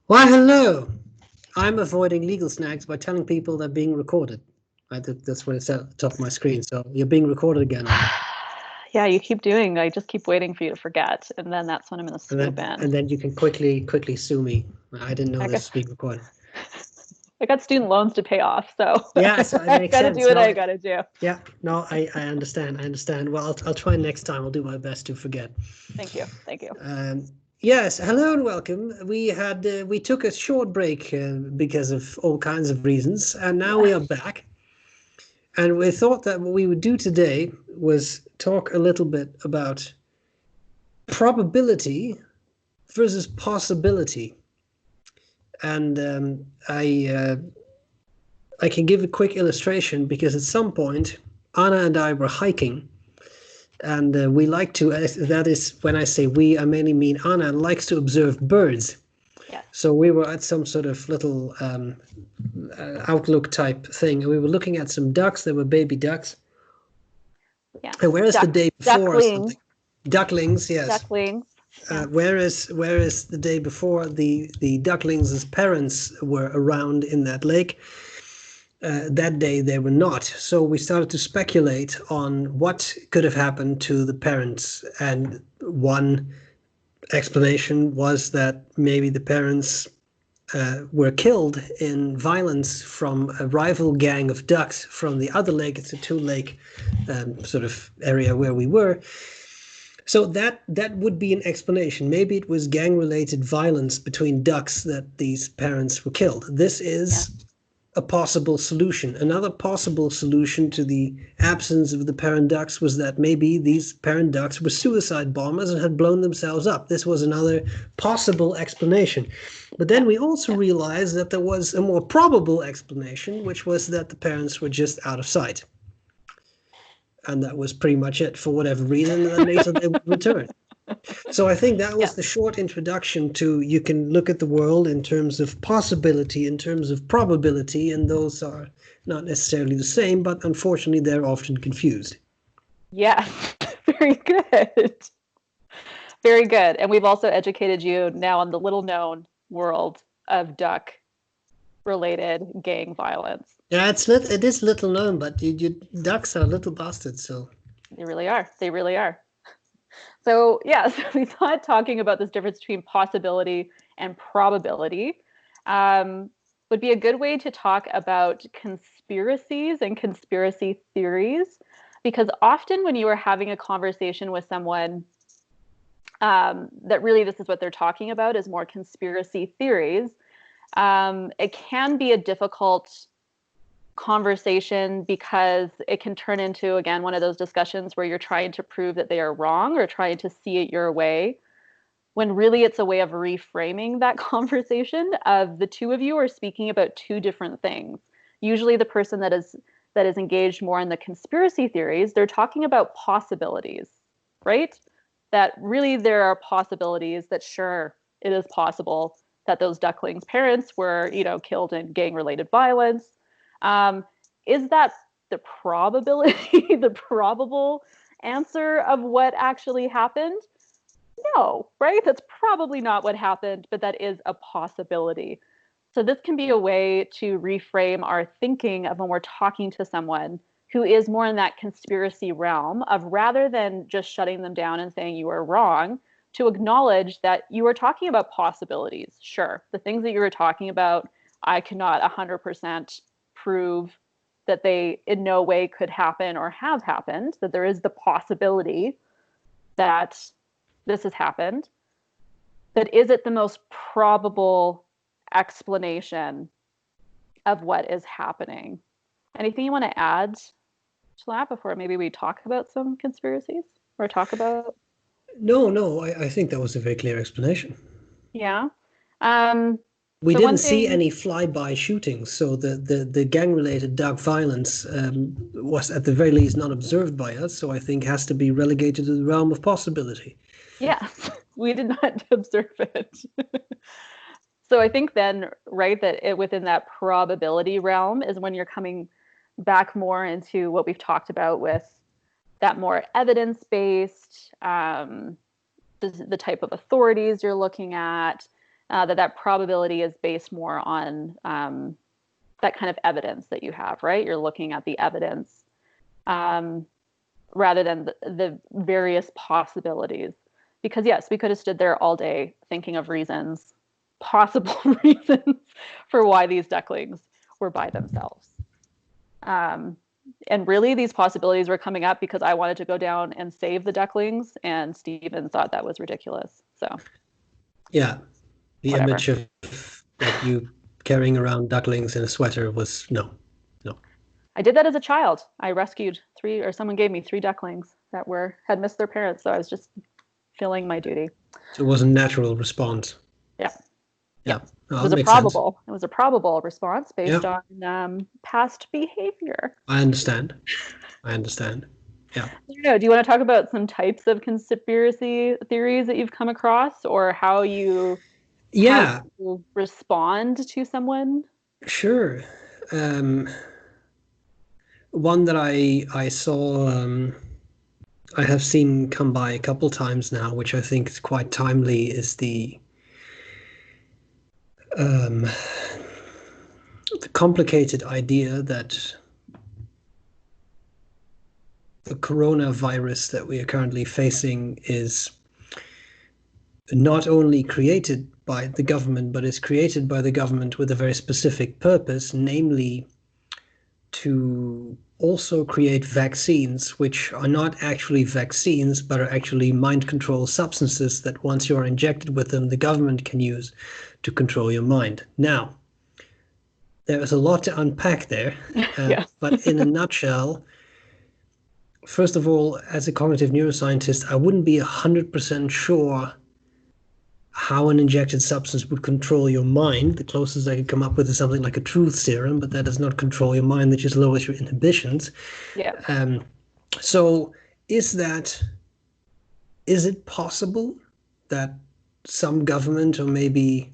Why, hello. I'm avoiding legal snags by telling people they're being recorded. That's what it said at the top of my screen. So you're being recorded again, Anna. Yeah, you keep doing. I just keep waiting for you to forget, and then that's when I'm going to swoop in. And then you can quickly sue me. I didn't know this was being recorded. I got student loans to pay off, so yeah, so it I makes gotta sense. do what No, I gotta do. Yeah, no, I understand. I understand. Well, I'll try next time. I'll do my best to forget. Thank you. Thank you. Yes, hello and welcome. We took a short break because of all kinds of reasons, and now we are back. And we thought that what we would do today was talk a little bit about probability versus possibility. And I can give a quick illustration because at some point, Anna and I were hiking. And we like to, that is, when I say we, I mainly mean Anna likes to observe birds. Yeah. So we were at some sort of little outlook type thing, and we were looking at some ducks. There were baby ducks. Yeah. And whereas the day before or something, ducklings, yes. Ducklings. Yeah. Whereas the day before the ducklings' parents were around in that lake, that day they were not. So we started to speculate on what could have happened to the parents, and one explanation was that maybe the parents were killed in violence from a rival gang of ducks from the other lake. It's a two-lake sort of area where we were. So that would be an explanation. Maybe it was gang-related violence between ducks that these parents were killed. This is a possible solution. Another possible solution to the absence of the parent ducks was that maybe these parent ducks were suicide bombers and had blown themselves up. This was another possible explanation. But then we also realized that there was a more probable explanation, which was that the parents were just out of sight. And that was pretty much it for whatever reason, and then later they would return. So I think that was the short introduction to, you can look at the world in terms of possibility, in terms of probability, and those are not necessarily the same, but unfortunately they're often confused. Yeah, very good. Very good. And we've also educated you now on the little known world of duck related gang violence. Yeah, it is little known, but ducks are little bastards, so. They really are. They really are. So yeah, so we thought talking about this difference between possibility and probability would be a good way to talk about conspiracies and conspiracy theories, because often when you are having a conversation with someone that really this is what they're talking about is more conspiracy theories, it can be a difficult conversation because it can turn into, again, one of those discussions where you're trying to prove that they are wrong or trying to see it your way, when really it's a way of reframing that conversation of the two of you are speaking about two different things. Usually the person that is engaged more in the conspiracy theories, they're talking about possibilities, right? That really there are possibilities that sure, it is possible that those ducklings' parents were, killed in gang-related violence. Is that the probability, the probable answer of what actually happened? No, right? That's probably not what happened, but that is a possibility. So this can be a way to reframe our thinking of when we're talking to someone who is more in that conspiracy realm of, rather than just shutting them down and saying you are wrong, to acknowledge that you are talking about possibilities. Sure, the things that you were talking about, I cannot 100% prove that they in no way could happen or have happened, that there is the possibility that this has happened. But is it the most probable explanation of what is happening? Anything you want to add to that before maybe we talk about some conspiracies or talk about? No, I think that was a very clear explanation. Yeah. We didn't see any fly-by shootings, so the gang-related duck violence was at the very least not observed by us, so I think has to be relegated to the realm of possibility. Yes, we did not observe it. So I think then, right, that within that probability realm is when you're coming back more into what we've talked about with that more evidence-based, the type of authorities you're looking at, that probability is based more on that kind of evidence that you have, right? You're looking at the evidence rather than the various possibilities. Because yes, we could have stood there all day thinking of reasons, possible reasons for why these ducklings were by themselves. And really these possibilities were coming up because I wanted to go down and save the ducklings, and Stephen thought that was ridiculous. So yeah, the whatever. image of like you carrying around ducklings in a sweater was no. I did that as a child. I rescued someone gave me 3 ducklings that had missed their parents. So I was just filling my duty. So it was a natural response. Yeah. Yeah. It was a probable response based on past behavior. I understand. Yeah. I don't know. Do you want to talk about some types of conspiracy theories that you've come across, or how you respond to someone? Sure. One that I saw, I have seen come by a couple times now, which I think is quite timely, is the complicated idea that the coronavirus that we are currently facing is not only created by the government, but is created by the government with a very specific purpose, namely to also create vaccines, which are not actually vaccines, but are actually mind control substances that once you are injected with them, the government can use to control your mind. Now, there is a lot to unpack there, but in a nutshell, first of all, as a cognitive neuroscientist, I wouldn't be 100% sure how an injected substance would control your mind. The closest I could come up with is something like a truth serum, but that does not control your mind, that just lowers your inhibitions. Yeah. So is it possible that some government, or maybe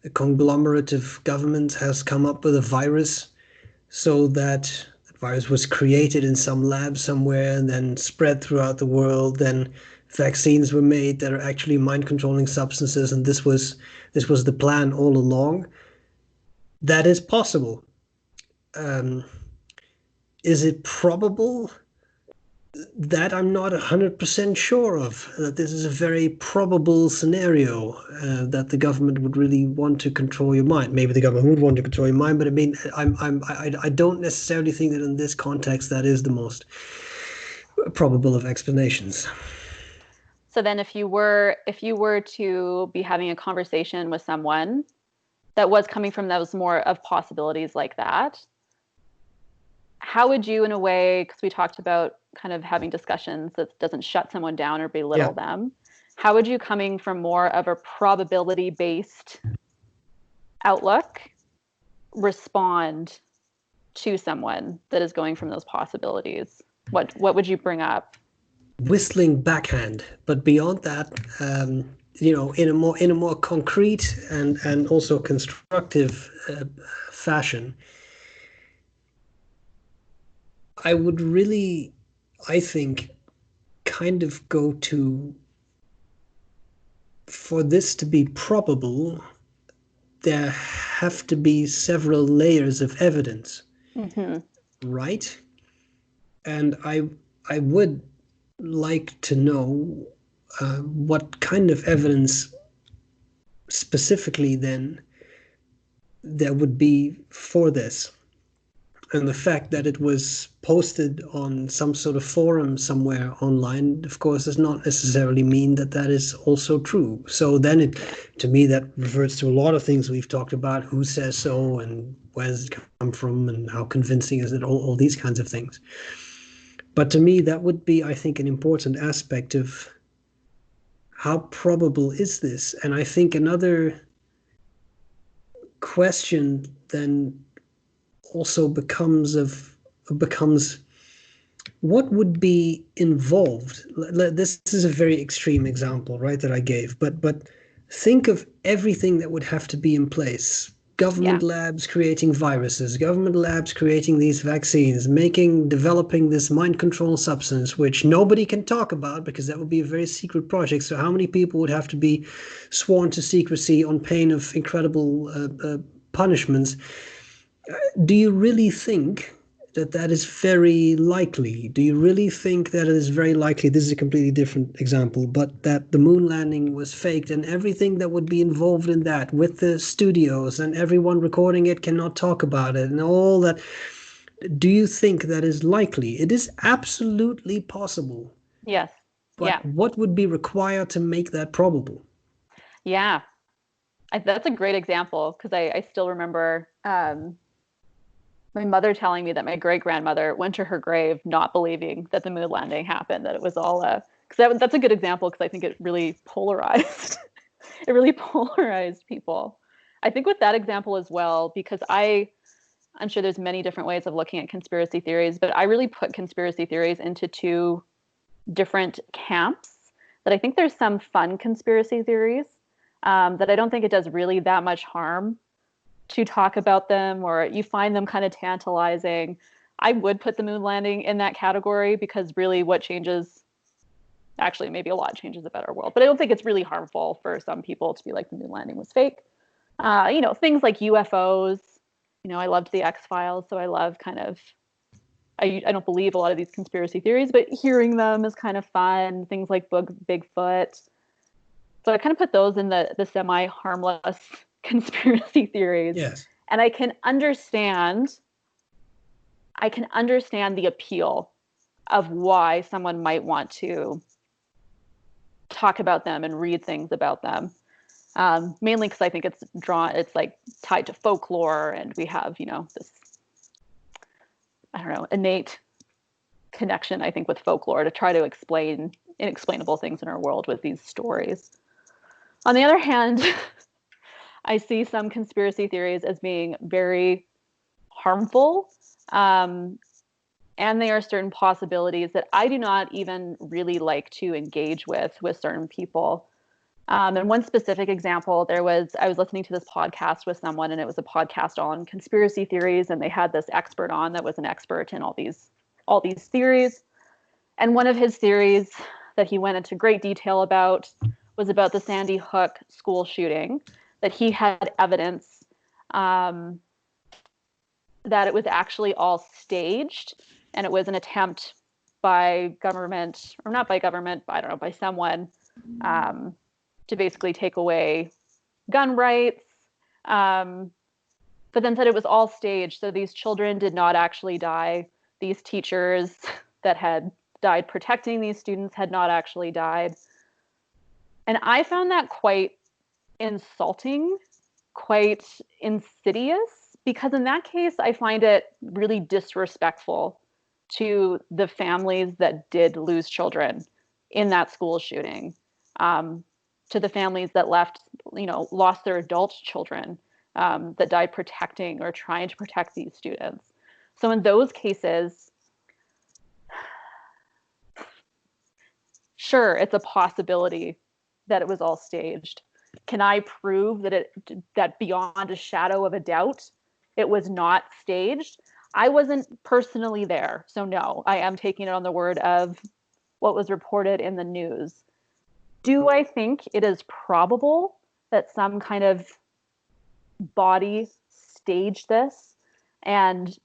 a conglomerate of governments, has come up with a virus so that the virus was created in some lab somewhere and then spread throughout the world, then vaccines were made that are actually mind-controlling substances, and this was the plan all along? That is possible. Is it probable? That I'm not 100% sure of. That this is a very probable scenario, that the government would really want to control your mind. Maybe the government would want to control your mind, but I mean, I don't necessarily think that in this context that is the most probable of explanations. So then if you were to be having a conversation with someone that was coming from those more of possibilities like that, how would you, in a way, because we talked about kind of having discussions that doesn't shut someone down or belittle them, how would you, coming from more of a probability-based outlook, respond to someone that is going from those possibilities? What would you bring up? Whistling backhand, but beyond that, in a more concrete and also constructive fashion, I would really, I think, kind of go to, for this to be probable, there have to be several layers of evidence, right? And I would like to know what kind of evidence specifically then there would be for this. And the fact that it was posted on some sort of forum somewhere online, of course, does not necessarily mean that that is also true. So then to me, that refers to a lot of things we've talked about: who says so, and where does it come from, and how convincing is it, all these kinds of things. But to me, that would be, I think, an important aspect of how probable is this. And I think another question then also becomes what would be involved. This is a very extreme example, right, that I gave, but think of everything that would have to be in place government labs creating viruses, government labs creating these vaccines, developing this mind control substance, which nobody can talk about because that would be a very secret project. So how many people would have to be sworn to secrecy on pain of incredible punishments? Do you really think that is very likely? Do you really think that it is very likely? This is a completely different example, but that the moon landing was faked and everything that would be involved in that, with the studios and everyone recording it cannot talk about it and all that. Do you think that is likely? It is absolutely possible. Yes. But what would be required to make that probable? Yeah. That's a great example, because I still remember my mother telling me that my great-grandmother went to her grave not believing that the moon landing happened, that it was all because that's a good example, because I think it really polarized it really polarized people. I think with that example as well, because I'm sure there's many different ways of looking at conspiracy theories, but I really put conspiracy theories into two different camps. That I think there's some fun conspiracy theories that I don't think it does really that much harm to talk about them, or you find them kind of tantalizing. I would put the moon landing in that category, because really what changes, actually maybe a lot changes a better world, but I don't think it's really harmful for some people to be like the moon landing was fake. Things like UFOs, I loved the X-Files, so I love kind of, I don't believe a lot of these conspiracy theories, but hearing them is kind of fun. Things like Bigfoot. So I kind of put those in the semi-harmless conspiracy theories. Yes. And I can understand the appeal of why someone might want to talk about them and read things about them. Mainly because I think it's like tied to folklore, and we have, this, I don't know, innate connection, I think, with folklore to try to explain inexplainable things in our world with these stories. On the other hand, I see some conspiracy theories as being very harmful, and there are certain possibilities that I do not even really like to engage with certain people. And one specific example, I was listening to this podcast with someone, and it was a podcast on conspiracy theories, and they had this expert on that was an expert in all these theories. And one of his theories that he went into great detail about was about the Sandy Hook school shooting, that he had evidence that it was actually all staged, and it was an attempt by government, or not by government, but I don't know, by someone, to basically take away gun rights, but then said it was all staged. So these children did not actually die. These teachers that had died protecting these students had not actually died. And I found that quite insulting, quite insidious, because in that case, I find it really disrespectful to the families that did lose children in that school shooting, to the families that lost their adult children, that died protecting or trying to protect these students. So in those cases, sure, it's a possibility that it was all staged. Can I prove that beyond a shadow of a doubt it was not staged? I wasn't personally there, so no, I am taking it on the word of what was reported in the news. Do I think it is probable that some kind of body staged this and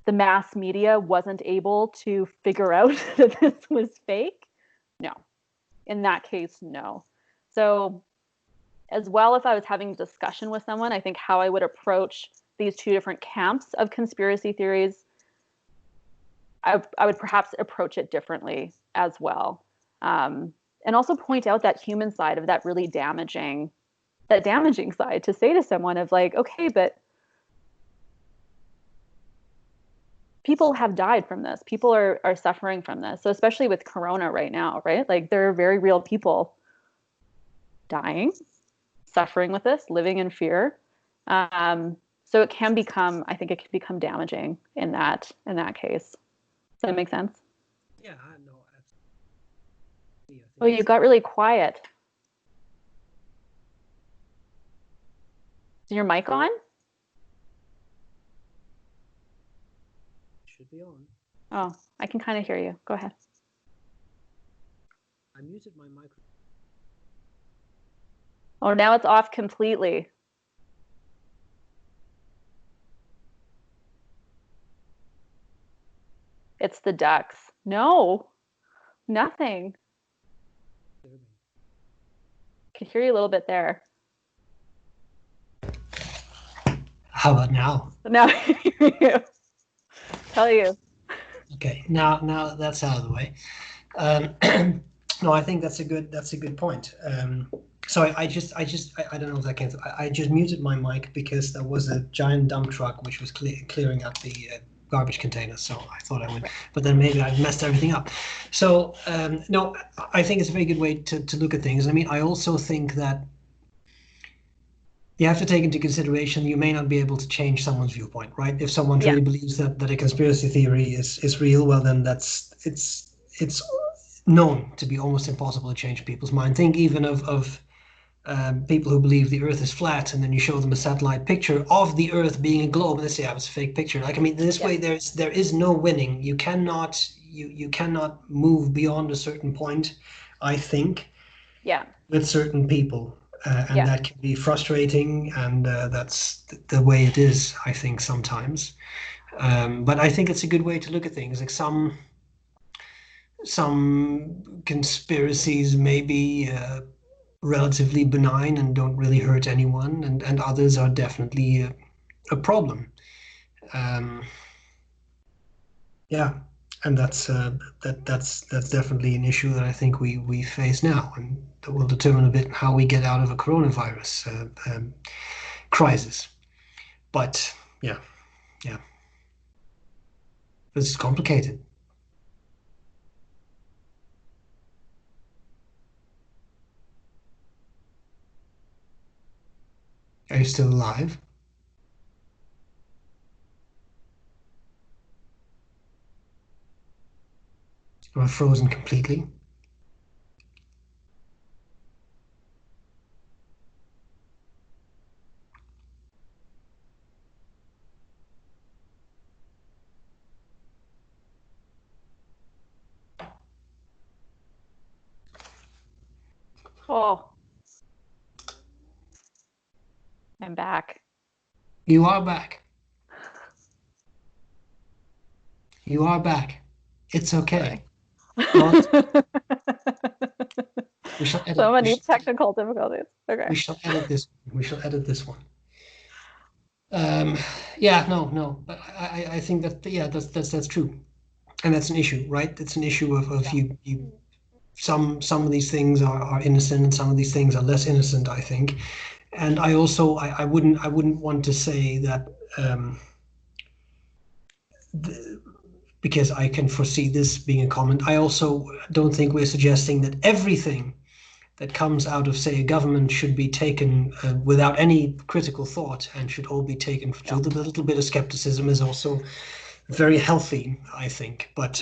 the mass media wasn't able to figure out that this was fake? No. In that case, no. So as well, if I was having a discussion with someone, I think how I would approach these two different camps of conspiracy theories, I would perhaps approach it differently as well. And also point out that human side of that really damaging side, to say to someone of like, okay, but people have died from this. People are suffering from this. So especially with Corona right now, right? Like there are very real people dying, suffering with this, living in fear. So it can become damaging in that case. Does that make sense? Yeah, I know. Oh, you got really quiet. Is your mic on? should be on. Oh, I can kind of hear you. Go ahead. I muted my microphone. Oh, now it's off completely. It's the ducks. No, nothing. I can hear you a little bit there. How about now? Now I can hear you. Tell you. Okay, now that's out of the way. No, I think that's a good point. So I don't know if that came through. I just muted my mic because there was a giant dump truck which was clearing up the garbage containers. So I thought I would, but then maybe I've messed everything up. So no, I think it's a very good way to look at things. I mean, I also think that you have to take into consideration you may not be able to change someone's viewpoint, right? If someone really believes that a conspiracy theory is real, well then it's known to be almost impossible to change people's mind. Think even of people who believe the Earth is flat, and then you show them a satellite picture of the Earth being a globe, and they say, "Yeah, it's a fake picture." Like, I mean, this way there is no winning. You cannot move beyond a certain point, I think. Yeah. With certain people. And that can be frustrating, and that's the way it is, I think, sometimes. But I think it's a good way to look at things. Like some conspiracies may be relatively benign and don't really hurt anyone, and others are definitely a problem. Yeah, and that's definitely an issue that I think we face now, and that will determine a bit how we get out of a coronavirus crisis. But yeah, this is complicated. Are you still alive? Am I frozen completely? Oh, I'm back. You are back. You are back. It's okay. Sorry. We shall edit. So many technical difficulties. Okay. We shall edit this. We shall edit this one. Yeah, no. I think that that's true, and that's an issue, right? It's an issue of you. Some of these things are innocent, and some of these things are less innocent, I think. And I also I wouldn't want to say that because I can foresee this being a comment. I also don't think we're suggesting that everything that comes out of, say, a government should be taken without any critical thought, and should all be taken with a little bit of skepticism is also very healthy, I think. But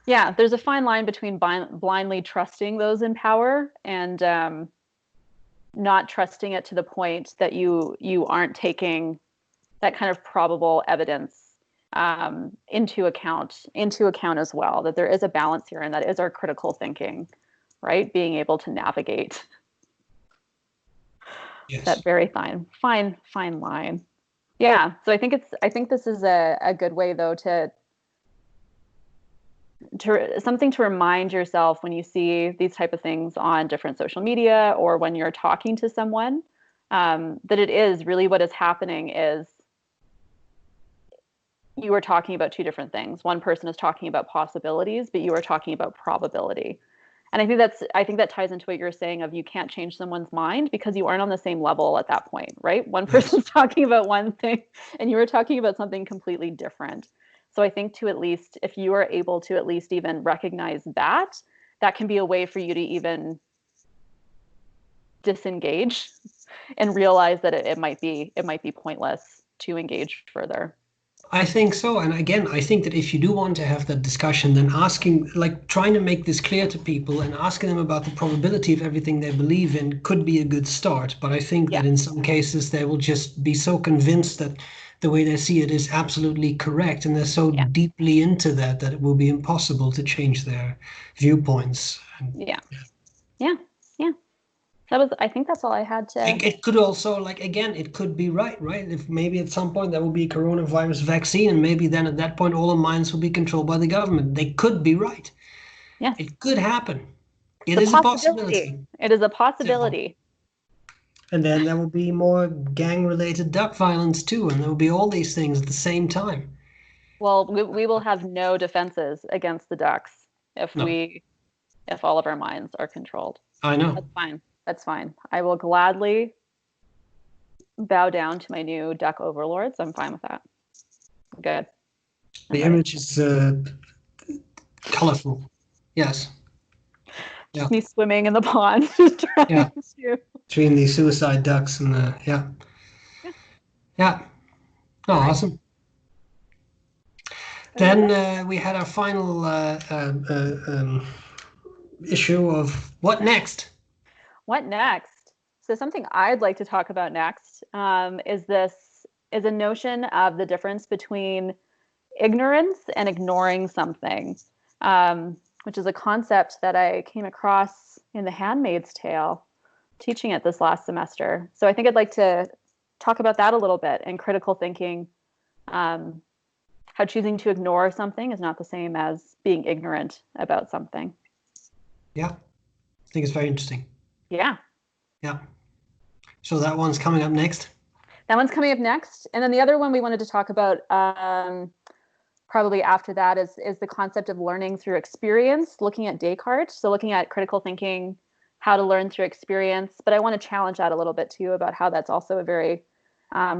yeah, there's a fine line between blindly trusting those in power and not trusting it to the point that you aren't taking that kind of probable evidence into account as well. That there is a balance here, and that is our critical thinking, right? Being able to navigate that very fine line. Yeah. So I think this is a good way, though, to something to remind yourself when you see these type of things on different social media, or when you're talking to someone, that it is really what is happening is you are talking about two different things. One person is talking about possibilities, but you are talking about probability. And I think that ties into what you're saying of you can't change someone's mind because you aren't on the same level at that point, right? One person's talking about one thing and you were talking about something completely different. So I think to at least, if you are able to at least even recognize that, that can be a way for you to even disengage and realize that it might be pointless to engage further. I think so. And again, I think that if you do want to have that discussion, then trying to make this clear to people and asking them about the probability of everything they believe in could be a good start. But I think that in some cases they will just be so convinced that the way they see it is absolutely correct, and they're so deeply into that it will be impossible to change their viewpoints. Yeah. I think that's all I had to. It could also, like, again, it could be right? If maybe at some point there will be a coronavirus vaccine, and maybe then at that point all the minds will be controlled by the government. They could be right. Yeah. It could happen. It It's is a possibility. It is a possibility. And then there will be more gang-related duck violence too, and there will be all these things at the same time. Well, we will have no defenses against the ducks if all of our minds are controlled. I know. That's fine. I will gladly bow down to my new duck overlords. I'm fine with that. Good. The image is colorful. Yes. Just me swimming in the pond, just trying to. Between the suicide ducks and the Oh, awesome. Then we had our final issue of what next. What next? So something I'd like to talk about next is a notion of the difference between ignorance and ignoring something, which is a concept that I came across in The Handmaid's Tale, teaching it this last semester. So I think I'd like to talk about that a little bit, and critical thinking, how choosing to ignore something is not the same as being ignorant about something. Yeah, I think it's very interesting. Yeah. So that one's coming up next. And then the other one we wanted to talk about probably after that is the concept of learning through experience, looking at Descartes. So looking at critical thinking, how to learn through experience. But I want to challenge that a little bit too, about how that's also a very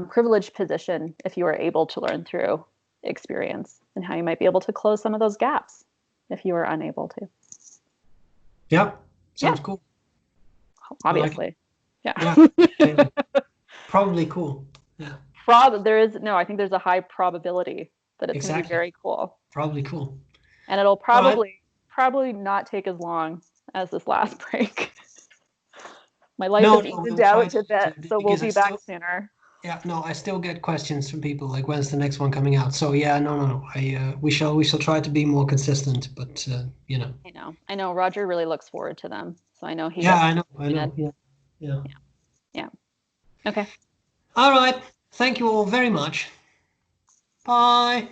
privileged position if you are able to learn through experience, and how you might be able to close some of those gaps if you are unable to. Yeah, sounds cool. Obviously. Probably cool. Yeah. I think there's a high probability that it's going to be very cool. Probably cool. And it'll probably not take as long as this last break. My life is evened out a bit, so we'll be back sooner. Yeah, no, I still get questions from people like, when's the next one coming out? So yeah, no. We shall try to be more consistent, but I know. Roger really looks forward to them, so I know he. Yeah, I know. Yeah. Okay. All right. Thank you all very much. Bye.